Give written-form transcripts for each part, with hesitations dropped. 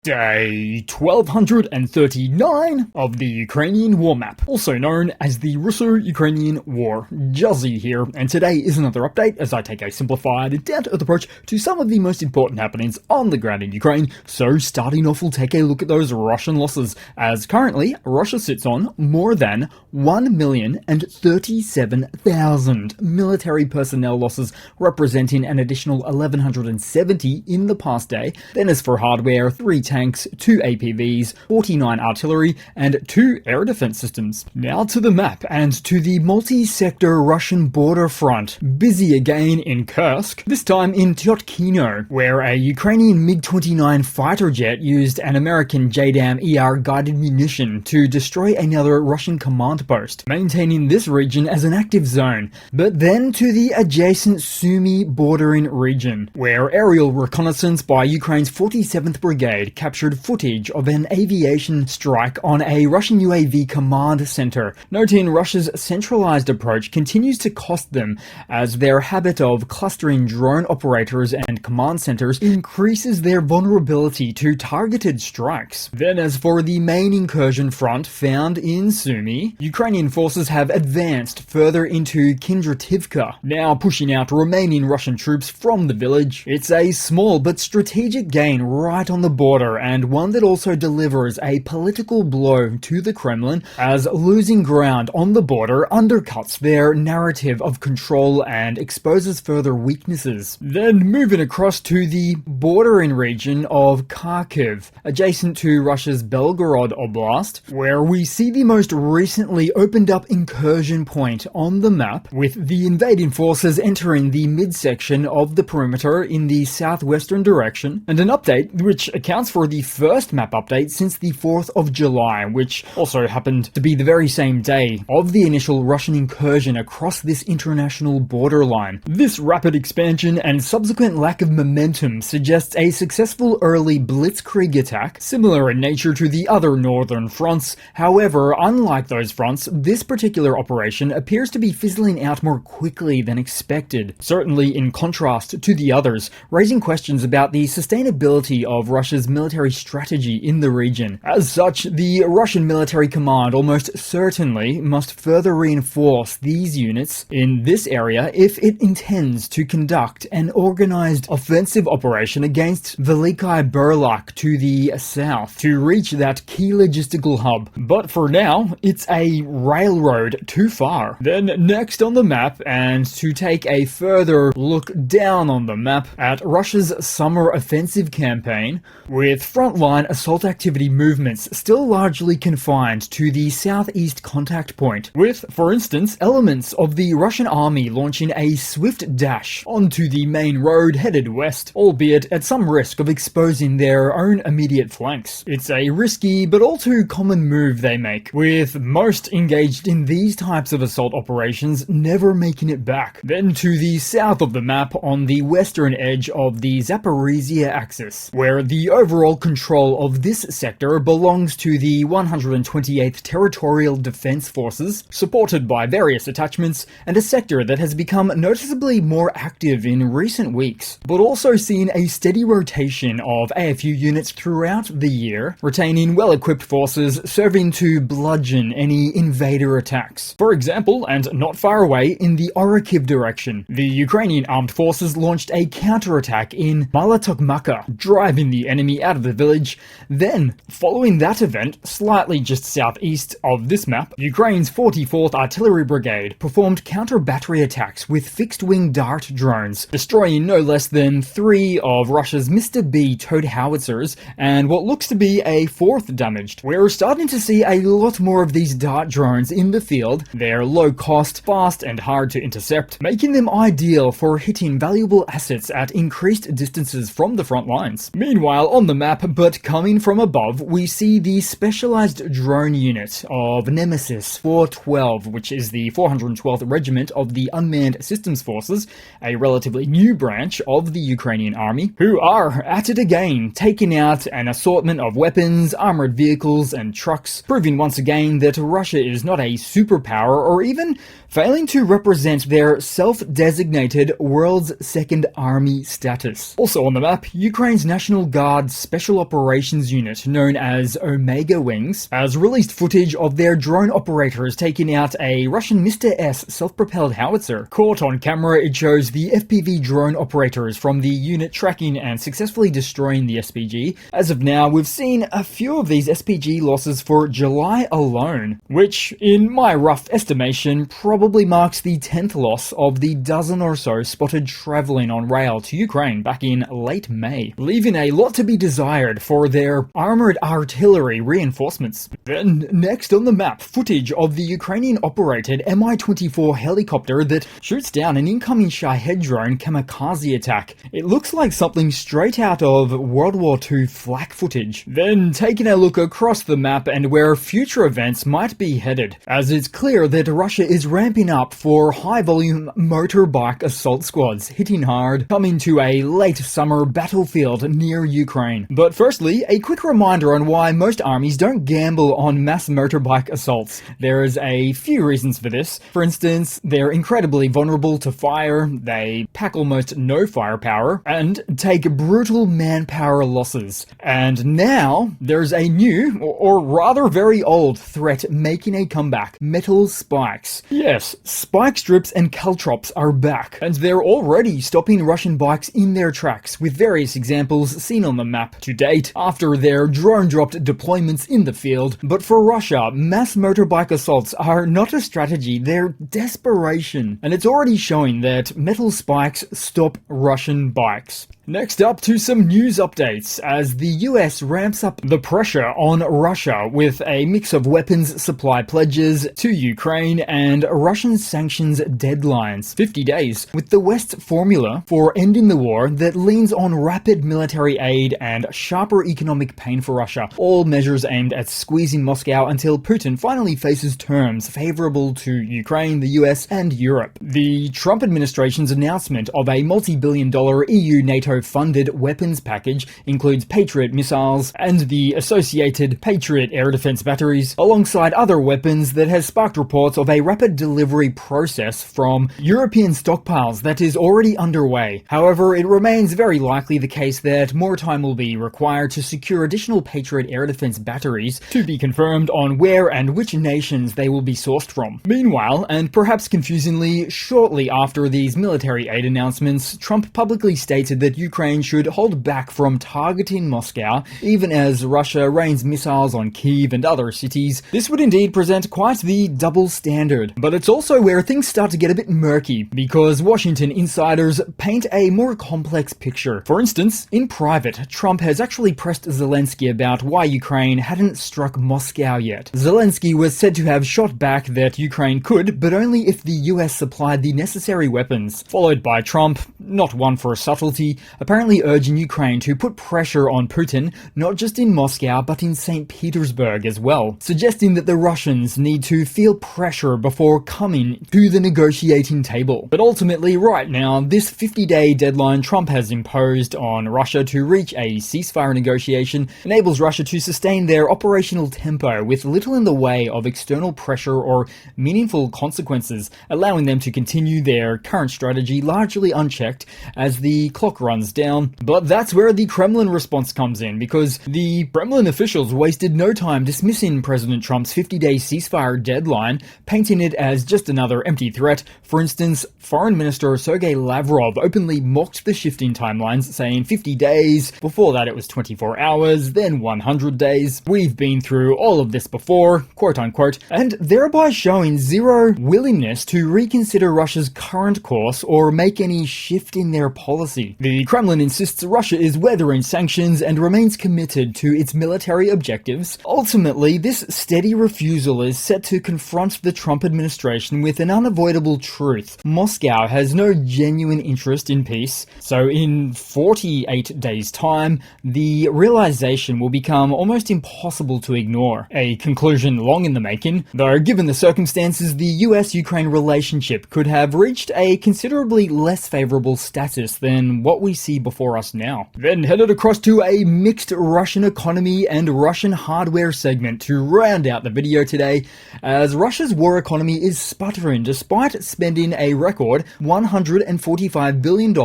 Day 1239 of the Ukrainian War Map, also known as the Russo-Ukrainian War. Juzzie here, and today is another update as I take a simplified, down-to-earth approach to some of the most important happenings on the ground in Ukraine. So starting off, we'll take a look at those Russian losses, as currently Russia sits on more than 1,037,000 military personnel losses, representing an additional 1,170 in the past day. Then as for hardware, 3 tanks, 2 APVs, 49 artillery, and 2 air defense systems. Now to the map and to the multi-sector Russian border front. Busy again in Kursk, this time in Tyotkino, where a Ukrainian MiG-29 fighter jet used an American JDAM ER guided munition to destroy another Russian command post, maintaining this region as an active zone. But then to the adjacent Sumy bordering region, where aerial reconnaissance by Ukraine's 47th Brigade captured footage of an aviation strike on a Russian UAV command center, noting Russia's centralized approach continues to cost them, as their habit of clustering drone operators and command centers increases their vulnerability to targeted strikes. Then as for the main incursion front found in Sumy, Ukrainian forces have advanced further into Kindrativka, now pushing out remaining Russian troops from the village. It's a small but strategic gain right on the border, and one that also delivers a political blow to the Kremlin, as losing ground on the border undercuts their narrative of control and exposes further weaknesses. Then moving across to the bordering region of Kharkiv, adjacent to Russia's Belgorod Oblast, where we see the most recently opened up incursion point on the map, with the invading forces entering the midsection of the perimeter in the southwestern direction, and an update which accounts for the first map update since the 4th of July, which also happened to be the very same day of the initial Russian incursion across this international borderline. This rapid expansion and subsequent lack of momentum suggests a successful early blitzkrieg attack, similar in nature to the other northern fronts. However, unlike those fronts, this particular operation appears to be fizzling out more quickly than expected, certainly in contrast to the others, raising questions about the sustainability of Russia's military strategy in the region. As such, the Russian military command almost certainly must further reinforce these units in this area if it intends to conduct an organized offensive operation against Velikai Burlak to the south to reach that key logistical hub. But for now, it's a railroad too far. Then next on the map, and to take a further look down on the map at Russia's summer offensive campaign, with frontline assault activity movements still largely confined to the southeast contact point, with, for instance, elements of the Russian army launching a swift dash onto the main road headed west, albeit at some risk of exposing their own immediate flanks. It's a risky but all too common move they make, with most engaged in these types of assault operations never making it back. Then to the south of the map, on the western edge of the Zaporizhia axis, where the overall control of this sector belongs to the 128th Territorial Defense Forces, supported by various attachments, and a sector that has become noticeably more active in recent weeks, but also seen a steady rotation of AFU units throughout the year, retaining well-equipped forces serving to bludgeon any invader attacks. For example, and not far away in the Orikhiv direction, the Ukrainian armed forces launched a counterattack in Malatokmaka, driving the enemy out of the village. Then, following that event, slightly just southeast of this map, Ukraine's 44th Artillery Brigade performed counter-battery attacks with fixed-wing dart drones, destroying no less than 3 of Russia's Mr. B towed howitzers, and what looks to be a 4th damaged. We're starting to see a lot more of these dart drones in the field. They're low cost, fast, and hard to intercept, making them ideal for hitting valuable assets at increased distances from the front lines. Meanwhile, on the map, but coming from above, we see the specialized drone unit of Nemesis 412, which is the 412th Regiment of the Unmanned Systems Forces, a relatively new branch of the Ukrainian army, who are at it again, taking out an assortment of weapons, armored vehicles, and trucks, proving once again that Russia is not a superpower or even failing to represent their self-designated world's second army status. Also on the map, Ukraine's National Guard Special Operations Unit known as Omega Wings has released footage of their drone operators taking out a Russian Mr. S self-propelled howitzer. Caught on camera, it shows the FPV drone operators from the unit tracking and successfully destroying the SPG. As of now, we've seen a few of these SPG losses for July alone, which, in my rough estimation, probably marks the 10th loss of the dozen or so spotted travelling on rail to Ukraine back in late May, leaving a lot to be desired for their armoured artillery reinforcements. Then, next on the map, footage of the Ukrainian-operated Mi-24 helicopter that shoots down an incoming Shahed drone kamikaze attack. It looks like something straight out of World War II flak footage. Then, taking a look across the map and where future events might be headed, as it's clear that Russia is ramping up for high-volume motorbike assault squads, hitting hard, coming to a late summer battlefield near Ukraine. But firstly, a quick reminder on why most armies don't gamble on mass motorbike assaults. There's a few reasons for this. For instance, they're incredibly vulnerable to fire, they pack almost no firepower, and take brutal manpower losses. And now, there's a new, or rather very old, threat making a comeback: metal spikes. Yes, spike strips and caltrops are back, and they're already stopping Russian bikes in their tracks, with various examples seen on the map to date after their drone-dropped deployments in the field. But for Russia, mass motorbike assaults are not a strategy, they're desperation, and it's already showing that metal spikes stop Russian bikes. Next up to some news updates, as the US ramps up the pressure on Russia with a mix of weapons supply pledges to Ukraine and Russian sanctions deadlines. 50 days, with the West's formula for ending the war that leans on rapid military aid and sharper economic pain for Russia, all measures aimed at squeezing Moscow until Putin finally faces terms favorable to Ukraine, the US, and Europe. The Trump administration's announcement of a multi-billion-dollar EU-NATO funded weapons package includes Patriot missiles and the associated Patriot air defense batteries, alongside other weapons that has sparked reports of a rapid delivery process from European stockpiles that is already underway. However, it remains very likely the case that more time will be required to secure additional Patriot air defense batteries, to be confirmed on where and which nations they will be sourced from. Meanwhile, and perhaps confusingly, shortly after these military aid announcements, Trump publicly stated that Ukraine should hold back from targeting Moscow, even as Russia rains missiles on Kyiv and other cities. This would indeed present quite the double standard. But it's also where things start to get a bit murky, because Washington insiders paint a more complex picture. For instance, in private, Trump has actually pressed Zelensky about why Ukraine hadn't struck Moscow yet. Zelensky was said to have shot back that Ukraine could, but only if the US supplied the necessary weapons, followed by Trump, not one for subtlety, apparently urging Ukraine to put pressure on Putin, not just in Moscow but in St. Petersburg as well, suggesting that the Russians need to feel pressure before coming to the negotiating table. But ultimately, right now, this 50-day deadline Trump has imposed on Russia to reach a ceasefire negotiation enables Russia to sustain their operational tempo with little in the way of external pressure or meaningful consequences, allowing them to continue their current strategy largely unchecked as the clock runs down. But that's where the Kremlin response comes in, because the Kremlin officials wasted no time dismissing President Trump's 50-day ceasefire deadline, painting it as just another empty threat. For instance, Foreign Minister Sergei Lavrov openly mocked the shifting timelines, saying 50 days, before that it was 24 hours, then 100 days. We've been through all of this before, quote unquote, and thereby showing zero willingness to reconsider Russia's current course or make any shift in their policy. The Kremlin insists Russia is weathering sanctions and remains committed to its military objectives. Ultimately, this steady refusal is set to confront the Trump administration with an unavoidable truth. Moscow has no genuine interest in peace, so in 48 days' time, the realization will become almost impossible to ignore. A conclusion long in the making, though given the circumstances, the US-Ukraine relationship could have reached a considerably less favorable status than what we see before us now. Then headed across to a mixed Russian economy and Russian hardware segment to round out the video today, as Russia's war economy is sputtering despite spending a record $145 billion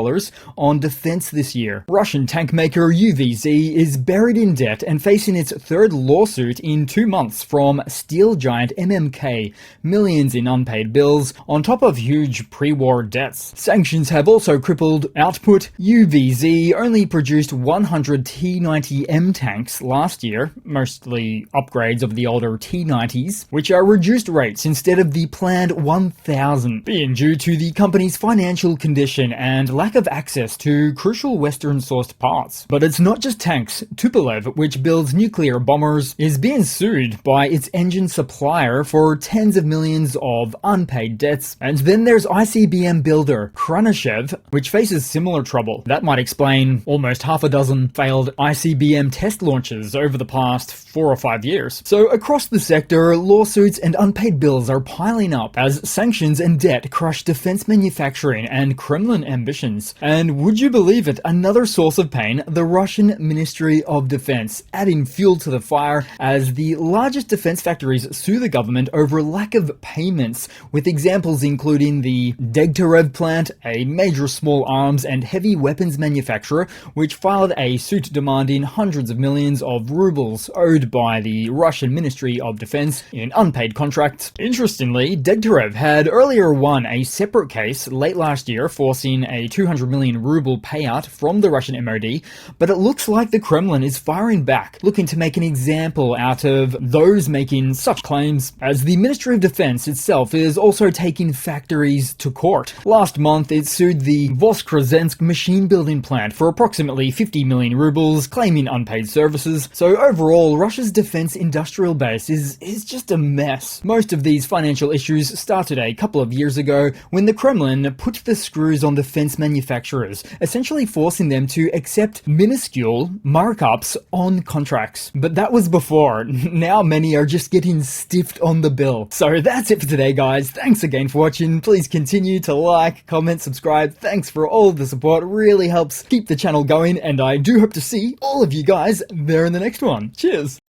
on defense this year. Russian tank maker UVZ is buried in debt and facing its third lawsuit in 2 months from steel giant MMK, millions in unpaid bills, on top of huge pre-war debts. Sanctions have also crippled output. UVZ only produced 100 T-90M tanks last year, mostly upgrades of the older T-90s, which are reduced rates instead of the planned 1,000, being due to the company's financial condition and lack of access to crucial Western-sourced parts. But it's not just tanks. Tupolev, which builds nuclear bombers, is being sued by its engine supplier for tens of millions of unpaid debts. And then there's ICBM builder Khrunichev, which faces similar trouble. That might explain almost half a dozen failed ICBM test launches over the past 4 or 5 years. So across the sector, lawsuits and unpaid bills are piling up as sanctions and debt crush defense manufacturing and Kremlin ambitions. And would you believe it, another source of pain, the Russian Ministry of Defense, adding fuel to the fire as the largest defense factories sue the government over lack of payments, with examples including the Degtyarev plant, a major small arms and heavy weapons manufacturer, which filed a suit demanding hundreds of millions of rubles owed by the Russian Ministry of Defense in unpaid contracts. Interestingly, Degtyarev had earlier won a separate case late last year, forcing a 200 million ruble payout from the Russian MOD, but it looks like the Kremlin is firing back, looking to make an example out of those making such claims, as the Ministry of Defense itself is also taking factories to court. Last month, it sued the Voskresensk machine building plant for approximately 50 million rubles, claiming unpaid services. So overall, Russia's defense industrial base is just a mess. Most of these financial issues started a couple of years ago when the Kremlin put the screws on defense manufacturers, essentially forcing them to accept minuscule markups on contracts. But that was before. Now many are just getting stiffed on the bill. So that's it for today, guys. Thanks again for watching. Please continue to like, comment, subscribe. Thanks for all the support. It really helps keep the channel going, and I do hope to see all of you guys there in the next one. Cheers!